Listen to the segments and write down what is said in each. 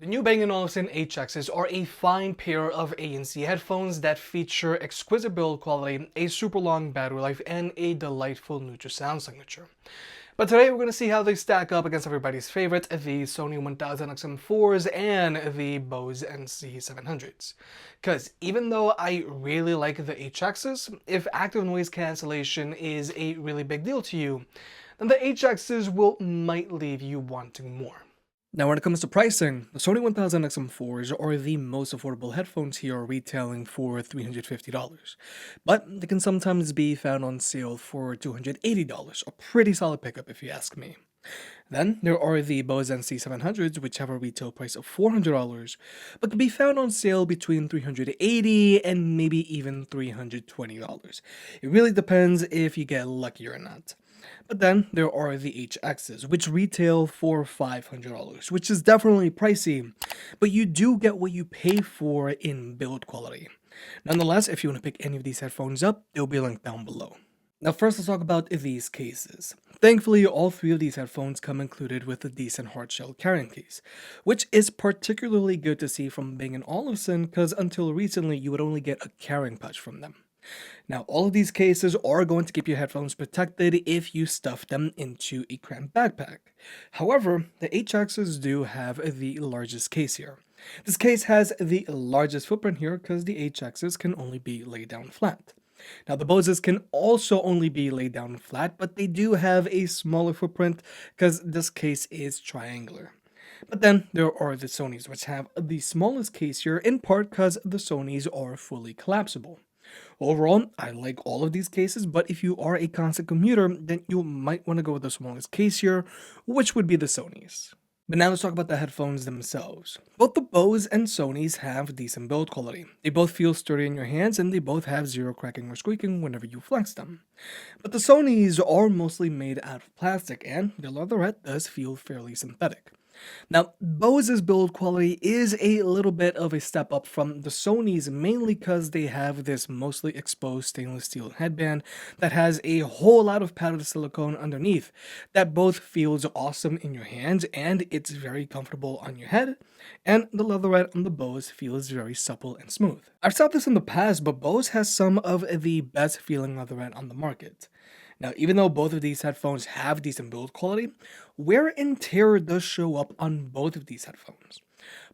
The new Bang & Olufsen HXs are a fine pair of ANC headphones that feature exquisite build quality, a super long battery life, and a delightful neutral sound signature. But today we're going to see how they stack up against everybody's favorite, the Sony 1000XM4s and the Bose NC 700s. Because even though I really like the HXs, if active noise cancellation is a really big deal to you, then the HXs might leave you wanting more. Now when it comes to pricing, the Sony 1000XM4s are the most affordable headphones here, retailing for $350. But they can sometimes be found on sale for $280, a pretty solid pickup if you ask me. Then there are the Bose NC 700s, which have a retail price of $400, but can be found on sale between $380 and maybe even $320. It really depends if you get lucky or not. But then there are the HXs, which retail for $500, which is definitely pricey, but you do get what you pay for in build quality. Nonetheless, if you want to pick any of these headphones up, they'll be linked down below. Now first, let's talk about these cases. Thankfully, all three of these headphones come included with a decent hardshell carrying case, which is particularly good to see from Bang & Olufsen because until recently you would only get a carrying pouch from them. Now, all of these cases are going to keep your headphones protected if you stuff them into a cramped backpack. However, the HXs do have the largest case here. This case has the largest footprint here because the HXs can only be laid down flat. Now, the Boses can also only be laid down flat, but they do have a smaller footprint because this case is triangular. But then there are the Sonys, which have the smallest case here, in part because the Sonys are fully collapsible. Overall, I like all of these cases, but if you are a constant commuter, then you might want to go with the smallest case here, which would be the Sonys. But now let's talk about the headphones themselves. Both the Bose and Sonys have decent build quality. They both feel sturdy in your hands, and they both have zero cracking or squeaking whenever you flex them. But the Sonys are mostly made out of plastic, and the leatherette does feel fairly synthetic. Now, Bose's build quality is a little bit of a step up from the Sonys, mainly because they have this mostly exposed stainless steel headband that has a whole lot of padded silicone underneath that both feels awesome in your hands and it's very comfortable on your head, and the leatherette on the Bose feels very supple and smooth. I've said this in the past, but Bose has some of the best feeling leatherette on the market. Now, even though both of these headphones have decent build quality, wear and tear does show up on both of these headphones,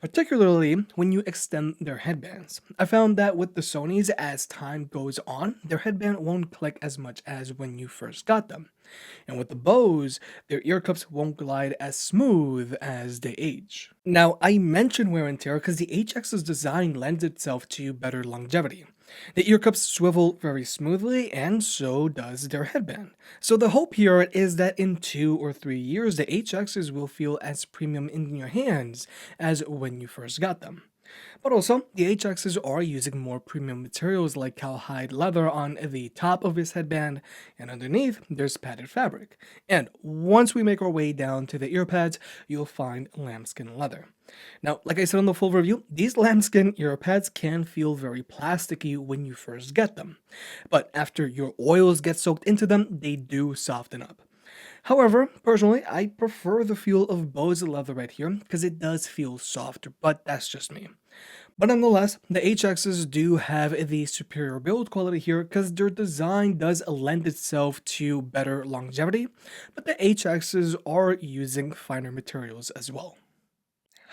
particularly when you extend their headbands. I found that with the Sonys, as time goes on, their headband won't click as much as when you first got them. And with the Bose, their ear cups won't glide as smooth as they age. Now, I mention wear and tear because the HX's design lends itself to better longevity. The ear cups swivel very smoothly, and so does their headband. So the hope here is that in 2 or 3 years, the HXs will feel as premium in your hands as when you first got them. But also, the HXs are using more premium materials like cowhide leather on the top of his headband, and underneath there's padded fabric. And once we make our way down to the ear pads, you'll find lambskin leather. Now, like I said in the full review, these lambskin ear pads can feel very plasticky when you first get them. But after your oils get soaked into them, they do soften up. However, personally, I prefer the feel of Bose leatherette here because it does feel softer, but that's just me. But nonetheless, the HXs do have the superior build quality here because their design does lend itself to better longevity, but the HXs are using finer materials as well.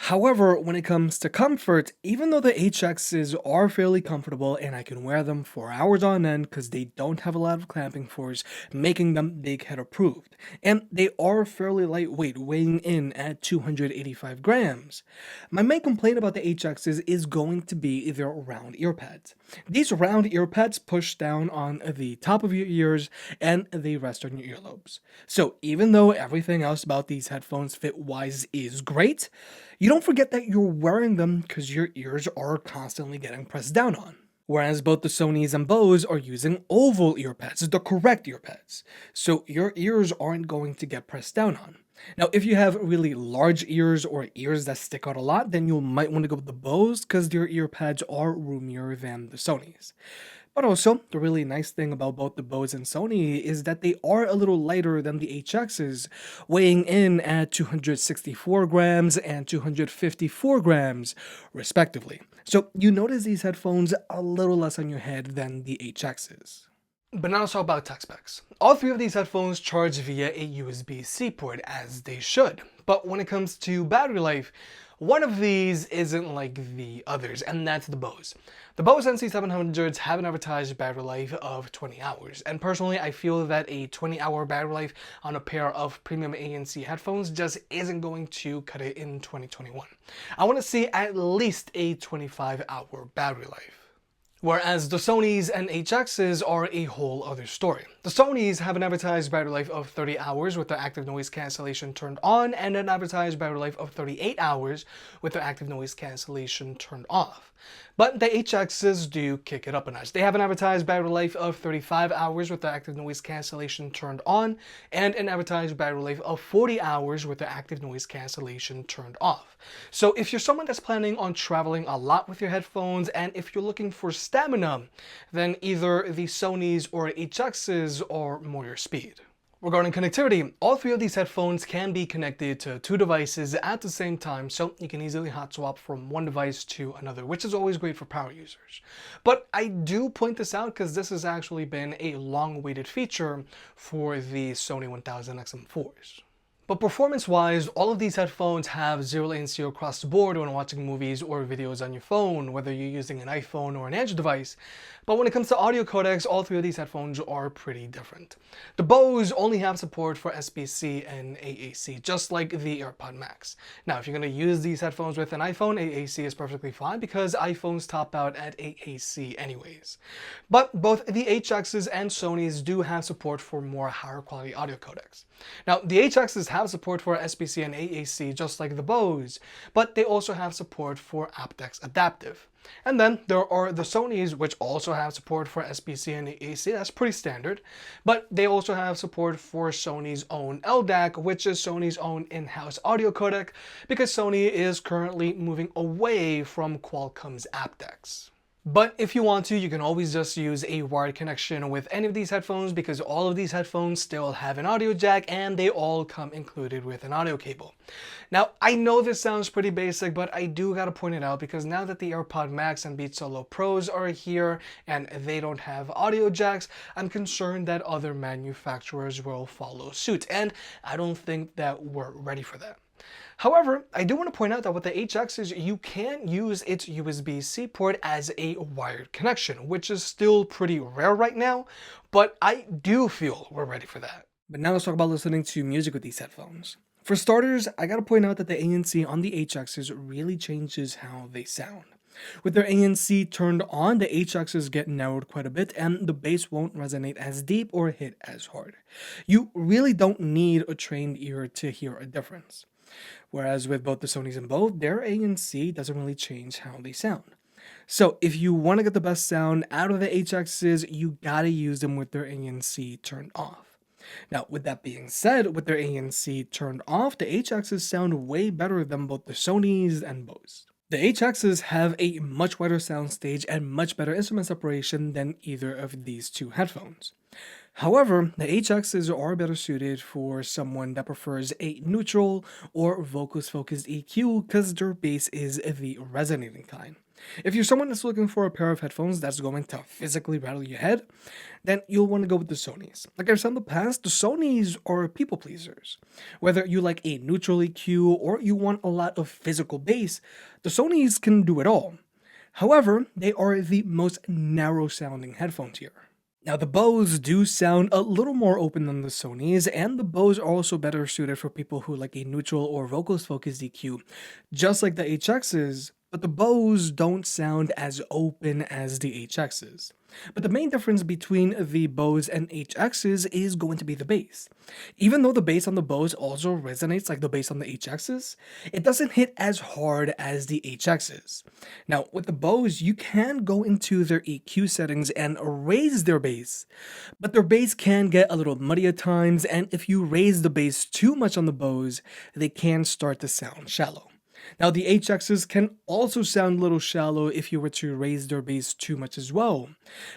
However, when it comes to comfort, even though the HXs are fairly comfortable and I can wear them for hours on end because they don't have a lot of clamping force, making them big head approved, and they are fairly lightweight, weighing in at 285 grams. My main complaint about the HXs is going to be their round ear pads. These round ear pads push down on the top of your ears and they rest on your earlobes. So even though everything else about these headphones fit-wise is great, you don't forget that you're wearing them because your ears are constantly getting pressed down on. Whereas both the Sonys and Bose are using oval ear pads, the correct ear pads. So your ears aren't going to get pressed down on. Now, if you have really large ears or ears that stick out a lot, then you might want to go with the Bose because their ear pads are roomier than the Sonys. But also, the really nice thing about both the Bose and Sony is that they are a little lighter than the HXs, weighing in at 264 grams and 254 grams, respectively. So you notice these headphones a little less on your head than the HXs. But now let's talk about tech specs. All three of these headphones charge via a USB-C port, as they should. But when it comes to battery life, one of these isn't like the others, and that's the Bose. The Bose NC700s have an advertised battery life of 20 hours, and personally I feel that a 20-hour battery life on a pair of premium ANC headphones just isn't going to cut it in 2021. I want to see at least a 25-hour battery life. Whereas the Sonys and HXs are a whole other story. The Sonys have an advertised battery life of 30 hours with their active noise cancellation turned on, and an advertised battery life of 38 hours with their active noise cancellation turned off. But the HXs do kick it up a notch. They have an advertised battery life of 35 hours with their active noise cancellation turned on, and an advertised battery life of 40 hours with their active noise cancellation turned off. So if you're someone that's planning on traveling a lot with your headphones, and if you're looking for stamina, then either the Sonys or HXs are more your speed. Regarding connectivity, all three of these headphones can be connected to two devices at the same time, so you can easily hot swap from one device to another, which is always great for power users. But I do point this out because this has actually been a long-awaited feature for the Sony 1000XM4s. But performance-wise, all of these headphones have zero latency across the board when watching movies or videos on your phone, whether you're using an iPhone or an Android device. But when it comes to audio codecs, all three of these headphones are pretty different. The Bose only have support for SBC and AAC, just like the AirPod Max. Now, if you're going to use these headphones with an iPhone, AAC is perfectly fine because iPhones top out at AAC anyways. But both the HXs and Sonys do have support for more higher quality audio codecs. Now, the HXs have support for SBC and AAC just like the Bose, but they also have support for aptX Adaptive. And then there are the Sonys, which also have support for SBC and AAC. That's pretty standard. But they also have support for Sony's own LDAC, which is Sony's own in-house audio codec, because Sony is currently moving away from Qualcomm's aptX. But if you want to, you can always just use a wired connection with any of these headphones because all of these headphones still have an audio jack and they all come included with an audio cable. Now, I know this sounds pretty basic, but I do gotta point it out because now that the AirPod Max and Beats Solo Pros are here and they don't have audio jacks, I'm concerned that other manufacturers will follow suit, and I don't think that we're ready for that. However, I do want to point out that with the HXs, you can use its USB-C port as a wired connection, which is still pretty rare right now, but I do feel we're ready for that. But now let's talk about listening to music with these headphones. For starters, I gotta point out that the ANC on the HXs really changes how they sound. With their ANC turned on, the HXs get narrowed quite a bit and the bass won't resonate as deep or hit as hard. You really don't need a trained ear to hear a difference. Whereas with both the Sonys and Bose, their ANC doesn't really change how they sound. So if you want to get the best sound out of the HXs, you gotta use them with their ANC turned off. Now, with that being said, with their ANC turned off, the HXs sound way better than both the Sonys and Bose. The HXs have a much wider soundstage and much better instrument separation than either of these two headphones. However, the HXs are better suited for someone that prefers a neutral or vocals-focused EQ because their bass is the resonating kind. If you're someone that's looking for a pair of headphones that's going to physically rattle your head, then you'll want to go with the Sonys. Like I've said in the past, the Sonys are people pleasers. Whether you like a neutral EQ or you want a lot of physical bass, the Sonys can do it all. However, they are the most narrow sounding headphones here. Now, the Bose do sound a little more open than the Sonys, and the Bose are also better suited for people who like a neutral or vocals-focused EQ, just like the HXs, but the Bose don't sound as open as the HXs. But the main difference between the Bose and HXs is going to be the bass. Even though the bass on the Bose also resonates like the bass on the HXs, it doesn't hit as hard as the HXs. Now, with the Bose, you can go into their EQ settings and raise their bass, but their bass can get a little muddy at times, and if you raise the bass too much on the Bose, they can start to sound shallow. Now, the HXs can also sound a little shallow if you were to raise their bass too much as well.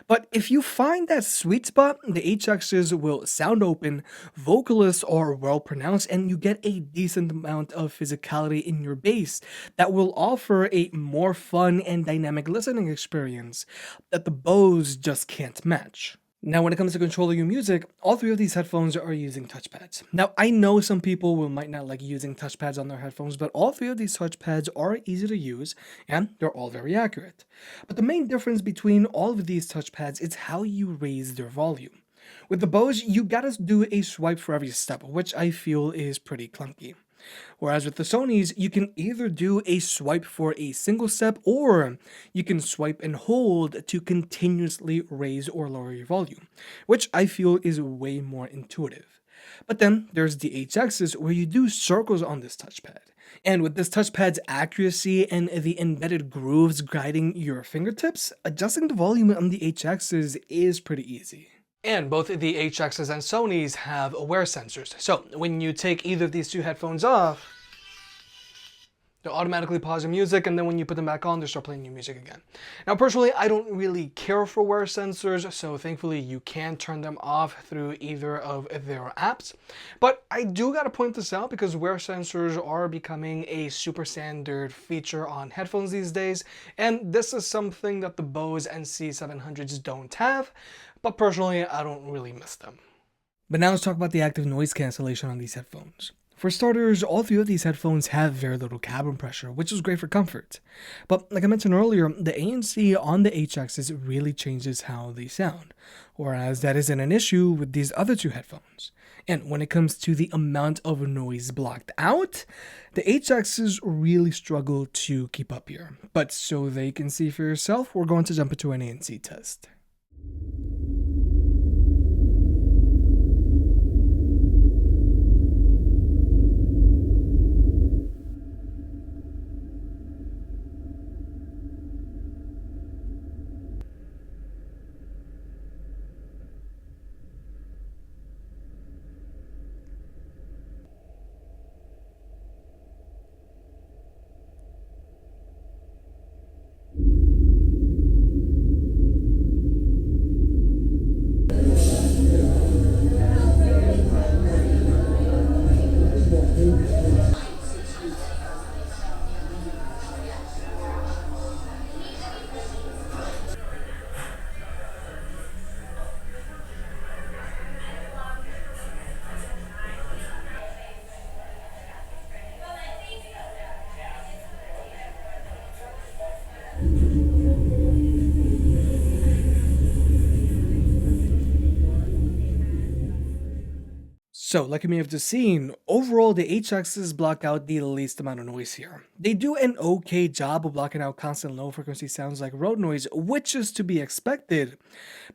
But if you find that sweet spot, the HXs will sound open, vocalists are well pronounced, and you get a decent amount of physicality in your bass that will offer a more fun and dynamic listening experience that the Bose just can't match. Now, when it comes to controlling your music, all three of these headphones are using touchpads. Now, I know some people might not like using touchpads on their headphones, but all three of these touchpads are easy to use and they're all very accurate. But the main difference between all of these touchpads is how you raise their volume. With the Bose, you gotta do a swipe for every step, which I feel is pretty clunky. Whereas with the Sonys, you can either do a swipe for a single step or you can swipe and hold to continuously raise or lower your volume, which I feel is way more intuitive. But then there's the HXs where you do circles on this touchpad. And with this touchpad's accuracy and the embedded grooves guiding your fingertips, adjusting the volume on the HXs is pretty easy. And both the HXs and Sonys have wear sensors. So when you take either of these two headphones off, they'll automatically pause the music, and then when you put them back on, they start playing new music again. Now, personally, I don't really care for wear sensors, so thankfully you can turn them off through either of their apps. But I do gotta point this out because wear sensors are becoming a super standard feature on headphones these days, and this is something that the Bose NC 700s don't have, but personally, I don't really miss them. But now let's talk about the active noise cancellation on these headphones. For starters, all three of these headphones have very little cabin pressure, which is great for comfort. But like I mentioned earlier, the ANC on the HXs really changes how they sound, whereas that isn't an issue with these other two headphones. And when it comes to the amount of noise blocked out, the HXs really struggle to keep up here. But so they can see for yourself, we're going to jump into an ANC test. So, like you may have just seen, overall the HXs block out the least amount of noise here. They do an okay job of blocking out constant low frequency sounds like road noise, which is to be expected,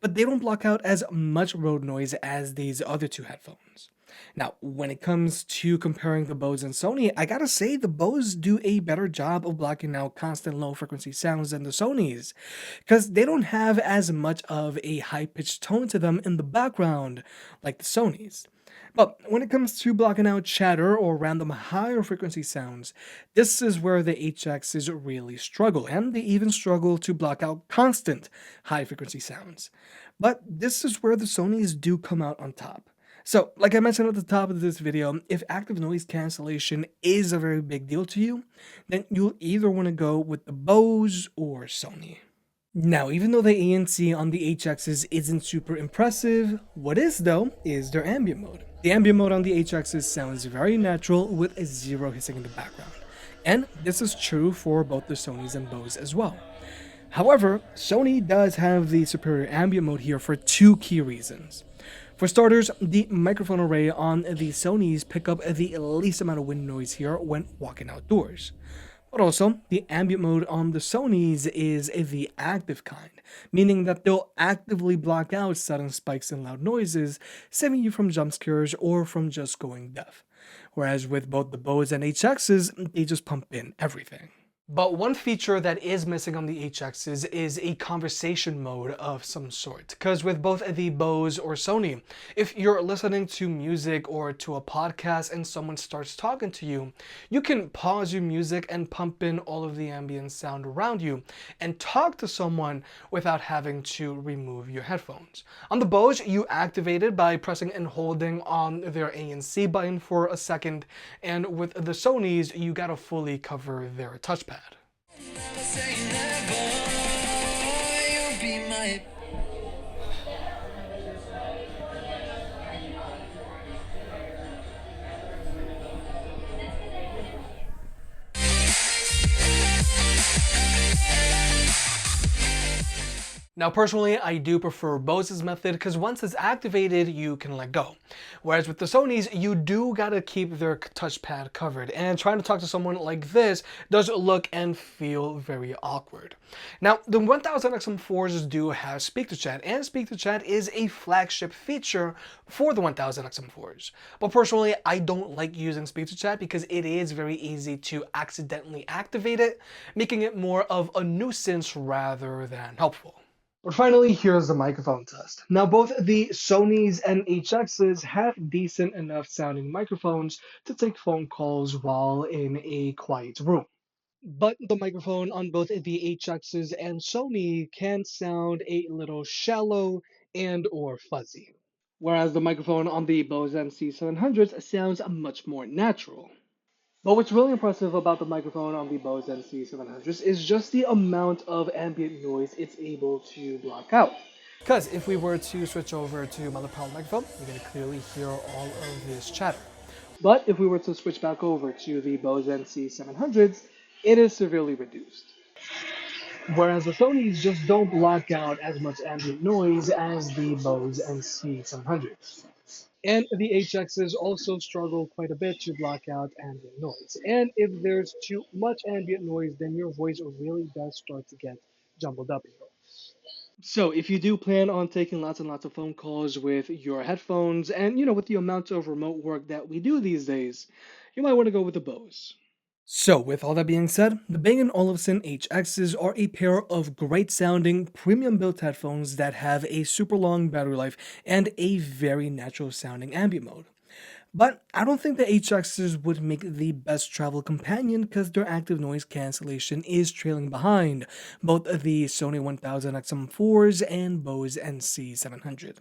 but they don't block out as much road noise as these other two headphones. Now, when it comes to comparing the Bose and Sony, I gotta say the Bose do a better job of blocking out constant low frequency sounds than the Sonys, because they don't have as much of a high-pitched tone to them in the background like the Sonys. But when it comes to blocking out chatter or random higher frequency sounds, this is where the HXs really struggle, and they even struggle to block out constant high frequency sounds. But this is where the Sonys do come out on top. So, like I mentioned at the top of this video, if active noise cancellation is a very big deal to you, then you'll either want to go with the Bose or Sony. Now, even though the ANC on the HXs isn't super impressive, what is though is their ambient mode. The ambient mode on the HXs sounds very natural with a zero hissing in the background, and this is true for both the Sonys and Bose as well. However, Sony does have the superior ambient mode here for two key reasons. For starters, the microphone array on the Sonys pick up the least amount of wind noise here when walking outdoors. But also, the ambient mode on the Sonys is the active kind, meaning that they'll actively block out sudden spikes in loud noises, saving you from jump scares or from just going deaf. Whereas with both the Bose and HXs, they just pump in everything. But one feature that is missing on the HXs is a conversation mode of some sort. Because with both the Bose or Sony, if you're listening to music or to a podcast and someone starts talking to you, you can pause your music and pump in all of the ambient sound around you and talk to someone without having to remove your headphones. On the Bose, you activate it by pressing and holding on their ANC button for a second, and with the Sonys, you gotta fully cover their touchpad. Never say never, you'll be my Now personally, I do prefer Bose's method because once it's activated, you can let go. Whereas with the Sonys, you do gotta keep their touchpad covered, and trying to talk to someone like this does look and feel very awkward. Now, the 1000XM4s do have speak to chat, and speak to chat is a flagship feature for the 1000XM4s. But personally, I don't like using speak to chat because it is very easy to accidentally activate it, making it more of a nuisance rather than helpful. But finally, here's the microphone test. Now, both the Sonys and HXs have decent enough sounding microphones to take phone calls while in a quiet room. But the microphone on both the HXs and Sony can sound a little shallow and or fuzzy. Whereas the microphone on the Bose NC700s sounds much more natural. But what's really impressive about the microphone on the Bose NC700s is just the amount of ambient noise it's able to block out. Because if we were to switch over to my lapel microphone, you're going to clearly hear all of this chatter. But if we were to switch back over to the Bose NC700s, it is severely reduced. Whereas the Sonys just don't block out as much ambient noise as the Bose NC700s. And the HXs also struggle quite a bit to block out ambient noise. And if there's too much ambient noise, then your voice really does start to get jumbled up here. So if you do plan on taking lots and lots of phone calls with your headphones, and with the amount of remote work that we do these days, you might want to go with the Bose. So, with all that being said, the Bang & Olufsen HXs are a pair of great sounding, premium built headphones that have a super long battery life and a very natural sounding ambient mode. But I don't think the HXs would make the best travel companion because their active noise cancellation is trailing behind both the Sony 1000XM4s and Bose NC700.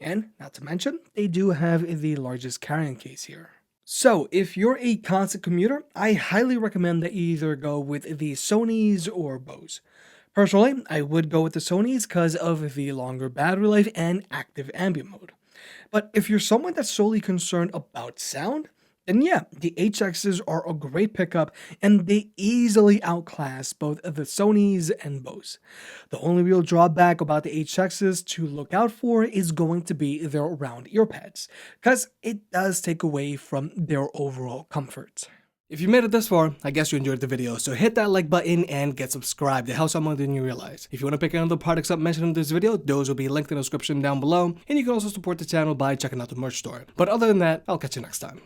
And not to mention, they do have the largest carrying case here. So, if you're a constant commuter, I highly recommend that you either go with the Sonys or Bose. Personally, I would go with the Sonys because of the longer battery life and active ambient mode. But if you're someone that's solely concerned about sound, then yeah, the HXs are a great pickup and they easily outclass both the Sonys and Bose. The only real drawback about the HXs to look out for is going to be their round ear pads, because it does take away from their overall comfort. If you made it this far, I guess you enjoyed the video, so hit that like button and get subscribed. It helps out more than you realize. If you want to pick another products up mentioned in this video, those will be linked in the description down below, and you can also support the channel by checking out the merch store. But other than that, I'll catch you next time.